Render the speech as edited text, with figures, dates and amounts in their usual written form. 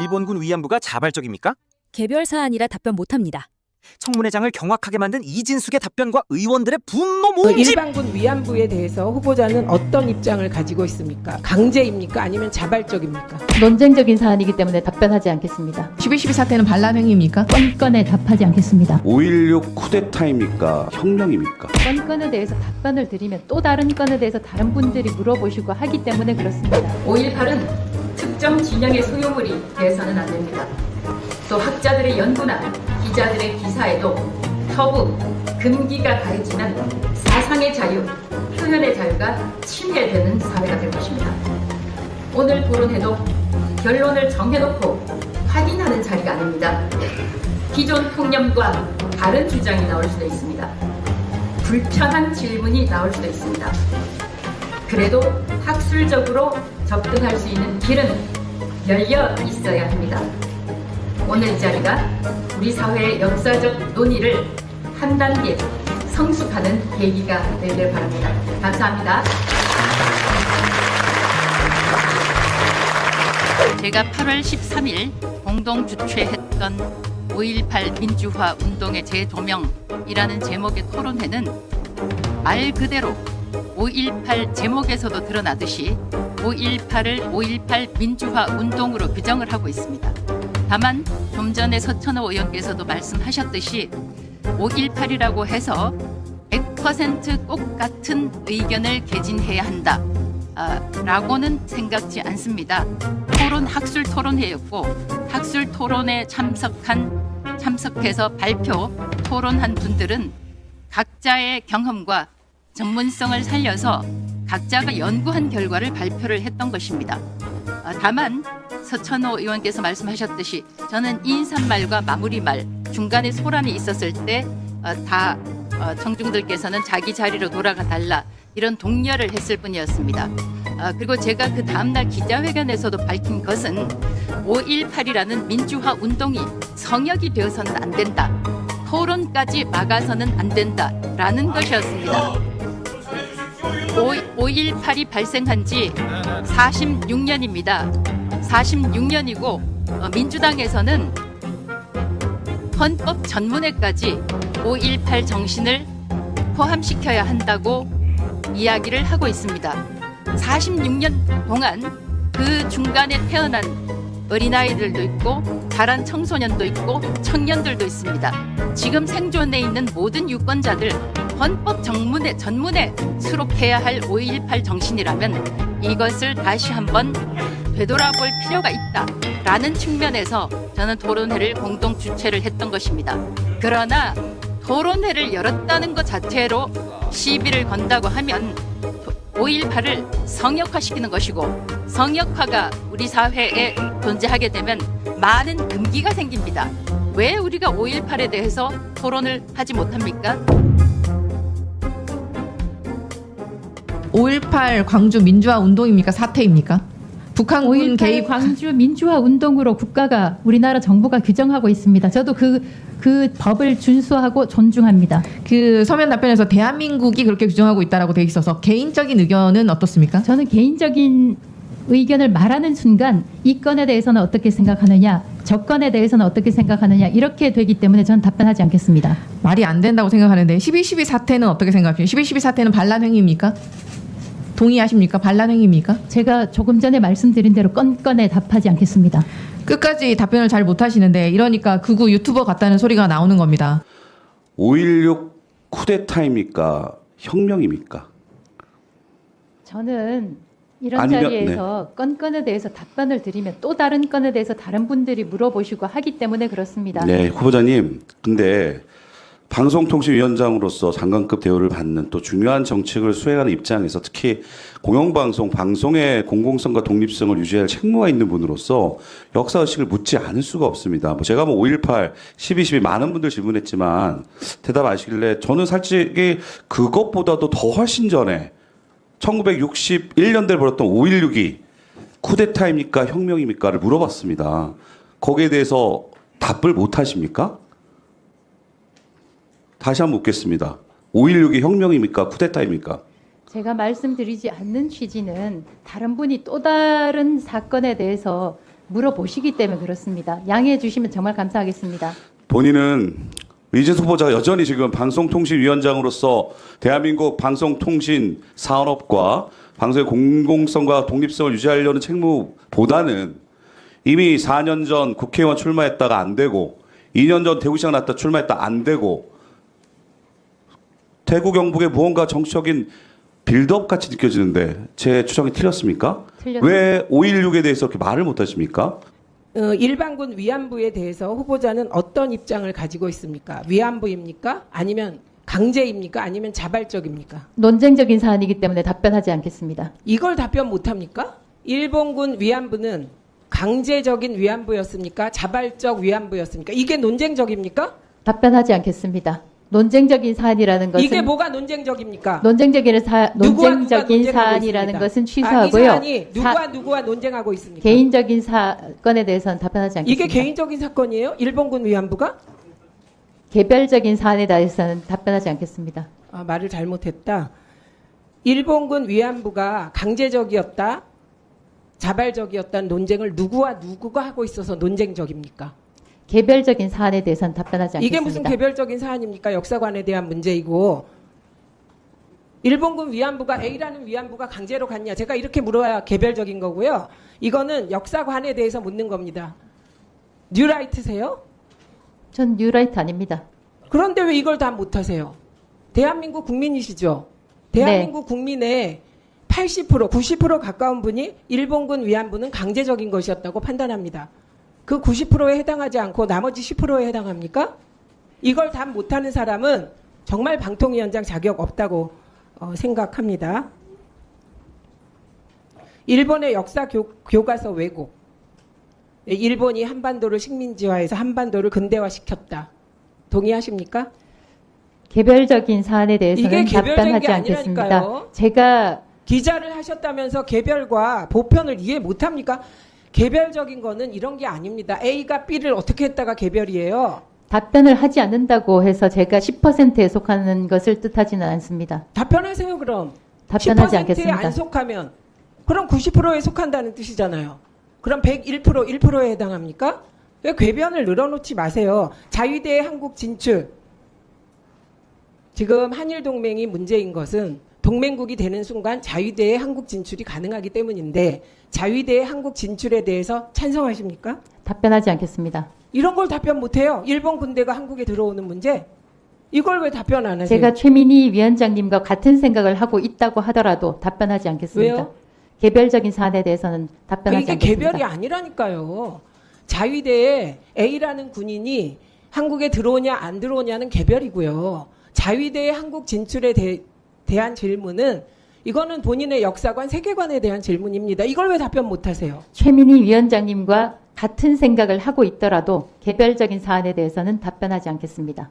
일본군 위안부가 자발적입니까? 개별 사안이라 답변 못합니다. 청문회장을 경악하게 만든 이진숙의 답변과 의원들의 분노 모음집! 일반군 위안부에 대해서 후보자는 어떤 입장을 가지고 있습니까? 강제입니까? 아니면 자발적입니까? 논쟁적인 사안이기 때문에 답변하지 않겠습니다. 12.12 사태는 반란 행위입니까? 건건에 답하지 않겠습니다. 5.16 쿠데타입니까? 혁명입니까? 건건에 대해서 답변을 드리면 또 다른 건에 대해서 다른 분들이 물어보시고 하기 때문에 그렇습니다. 5.18은 특정 진영의 소유물이 돼서는 안 됩니다. 또 학자들의 연구나 기자들의 기사에도 터부, 금기가 가해지면 사상의 자유, 표현의 자유가 침해되는 사회가 될 것입니다. 오늘 토론회도 결론을 정해놓고 확인하는 자리가 아닙니다. 기존 통념과 다른 주장이 나올 수도 있습니다. 불편한 질문이 나올 수도 있습니다. 그래도 학술적으로 접근할 수 있는 길은 열려 있어야 합니다. 오늘 이 자리가 우리 사회의 역사적 논의를 한 단계 성숙하는 계기가 되길 바랍니다. 감사합니다. 제가 8월 13일 공동 주최했던 5.18 민주화 운동의 재조명이라는 제목의 토론회는 말 그대로 5.18 제목에서도 드러나듯이 5.18을 5.18 민주화 운동으로 규정을 하고 있습니다. 다만 좀 전에 서천호 의원께서도 말씀하셨듯이 5.18이라고 해서 100% 똑같은 의견을 개진해야 한다 라고는 생각지 않습니다. 토론 학술 토론회였고 학술 토론에 참석해서 발표 토론한 분들은 각자의 경험과 전문성을 살려서 각자가 연구한 결과를 발표를 했던 것입니다. 다만 서천호 의원께서 말씀하셨듯이 저는 인사말과 마무리말 중간에 소란이 있었을 때 다 청중들께서는 자기 자리로 돌아가 달라 이런 독려를 했을 뿐이었습니다. 그리고 제가 그 다음날 기자회견에서도 밝힌 것은 5.18이라는 민주화 운동이 성역이 되어서는 안 된다. 토론까지 막아서는 안 된다라는 것이었습니다. 5.18이 발생한 지 46년입니다. 46년이고 민주당에서는 헌법 전문회까지 5.18 정신을 포함시켜야 한다고 이야기를 하고 있습니다. 46년 동안 그 중간에 태어난 어린아이들도 있고 자란 청소년도 있고 청년들도 있습니다. 지금 생존해 있는 모든 유권자들 헌법 전문에 수록해야 할 5.18 정신이라면 이것을 다시 한번 되돌아볼 필요가 있다라는 측면에서 저는 토론회를 공동 주최를 했던 것입니다. 그러나 토론회를 열었다는 것 자체로 시비를 건다고 하면 5.18을 성역화시키는 것이고 성역화가 우리 사회에 존재하게 되면 많은 금기가 생깁니다. 왜 우리가 5.18에 대해서 토론을 하지 못합니까? 5.18 광주 민주화 운동입니까? 사태입니까? 북한군 5.18 개입 광주 민주화 운동으로 국가가 우리나라 정부가 규정하고 있습니다. 저도 그 법을 준수하고 존중합니다. 그 서면 답변에서 대한민국이 그렇게 규정하고 있다라고 돼 있어서 개인적인 의견은 어떻습니까? 저는 개인적인 의견을 말하는 순간 이 건에 대해서는 어떻게 생각하느냐, 저 건에 대해서는 어떻게 생각하느냐 이렇게 되기 때문에 저는 답변하지 않겠습니다. 말이 안 된다고 생각하는데 12.12 사태는 어떻게 생각해요? 12.12 사태는 반란 행위입니까? 동의하십니까? 반란 행위입니까? 제가 조금 전에 말씀드린 대로 건건에 답하지 않겠습니다. 끝까지 답변을 잘 못하시는데 이러니까 극우 유튜버 같다는 소리가 나오는 겁니다. 5.16 쿠데타입니까? 혁명입니까? 저는 이런 아니면, 자리에서 건건에 대해서 답변을 드리면 또 다른 건에 대해서 다른 분들이 물어보시고 하기 때문에 그렇습니다. 네, 후보자님. 근데 방송통신위원장으로서 장관급 대우를 받는 또 중요한 정책을 수행하는 입장에서 특히 공영방송, 방송의 공공성과 독립성을 유지할 책무가 있는 분으로서 역사의식을 묻지 않을 수가 없습니다. 제가 5.18, 12.12 많은 분들 질문했지만 대답 아시길래 저는 솔직히 그것보다도 더 훨씬 전에 1961년대에 벌었던 5.16이 쿠데타입니까? 혁명입니까?를 물어봤습니다. 거기에 대해서 답을 못 하십니까? 다시 한번 묻겠습니다. 5.16이 혁명입니까? 쿠데타입니까? 제가 말씀드리지 않는 취지는 다른 분이 또 다른 사건에 대해서 물어보시기 때문에 그렇습니다. 양해해 주시면 정말 감사하겠습니다. 본인은 이진수 후보자가 여전히 지금 방송통신위원장으로서 대한민국 방송통신 산업과 방송의 공공성과 독립성을 유지하려는 책무보다는 이미 4년 전 국회의원 출마했다가 안 되고 2년 전 대구시장 났다 출마했다 안 되고 대구 경북의 무언가 정치적인 빌드업 같이 느껴지는데 제 추정이 틀렸습니까? 틀렸습니다. 왜 5.16에 대해서 이렇게 말을 못 하십니까? 일반군 위안부에 대해서 후보자는 어떤 입장을 가지고 있습니까? 위안부입니까? 아니면 강제입니까? 아니면 자발적입니까? 논쟁적인 사안이기 때문에 답변하지 않겠습니다. 이걸 답변 못합니까? 일본군 위안부는 강제적인 위안부였습니까? 자발적 위안부였습니까? 이게 논쟁적입니까? 답변하지 않겠습니다. 논쟁적인 사안이라는 것은 이게 뭐가 논쟁적입니까? 논쟁적인 누구와 논쟁적인 논쟁하고 사안이라는 있습니다. 것은 이 취소하고요. 사안이 누구와 논쟁하고 있습니까? 개인적인 사건에 대해서는 답변하지 않겠습니다. 이게 개인적인 사건이에요? 일본군 위안부가? 개별적인 사안에 대해서는 답변하지 않겠습니다. 아, 말을 잘못했다. 일본군 위안부가 강제적이었다, 자발적이었다는 논쟁을 누구가 하고 있어서 논쟁적입니까? 개별적인 사안에 대해서는 답변하지 않겠습니다. 이게 무슨 개별적인 사안입니까? 역사관에 대한 문제이고 일본군 위안부가 A라는 위안부가 강제로 갔냐? 제가 이렇게 물어야 개별적인 거고요. 이거는 역사관에 대해서 묻는 겁니다. 뉴라이트세요? 전 뉴라이트 아닙니다. 그런데 왜 이걸 다 못하세요? 대한민국 국민이시죠? 대한민국 국민의 80%, 90% 가까운 분이 일본군 위안부는 강제적인 것이었다고 판단합니다. 그 90%에 해당하지 않고 나머지 10%에 해당합니까? 이걸 다 못하는 사람은 정말 방통위원장 자격 없다고 생각합니다. 일본의 역사 교과서 왜곡. 일본이 한반도를 식민지화해서 한반도를 근대화시켰다. 동의하십니까? 개별적인 사안에 대해서는 이게 개별적인 답변하지 게 않겠습니다. 아니라니까요. 제가 기자를 하셨다면서 개별과 보편을 이해 못합니까? 개별적인 거는 이런 게 아닙니다. A가 B를 어떻게 했다가 개별이에요. 답변을 하지 않는다고 해서 제가 10%에 속하는 것을 뜻하지는 않습니다. 답변하세요 그럼. 답변하지 10%에 않겠습니다. 안 속하면 그럼 90%에 속한다는 뜻이잖아요. 그럼 101%에 해당합니까? 왜 궤변을 늘어놓지 마세요. 자위대의 한국 진출. 지금 한일 동맹이 문제인 것은 동맹국이 되는 순간 자위대의 한국 진출이 가능하기 때문인데 자위대의 한국 진출에 대해서 찬성하십니까? 답변하지 않겠습니다. 이런 걸 답변 못해요. 일본 군대가 한국에 들어오는 문제. 이걸 왜 답변 안 하세요? 제가 최민희 위원장님과 같은 생각을 하고 있다고 하더라도 답변하지 않겠습니다. 왜요? 개별적인 사안에 대해서는 답변하지 이게 않겠습니다. 개별이 아니라니까요. 자위대에 A라는 군인이 한국에 들어오냐 안 들어오냐는 개별이고요. 자위대의 한국 진출에 대한 질문은 이거는 본인의 역사관, 세계관에 대한 질문입니다. 이걸 왜 답변 못하세요? 최민희 위원장님과 같은 생각을 하고 있더라도 개별적인 사안에 대해서는 답변하지 않겠습니다.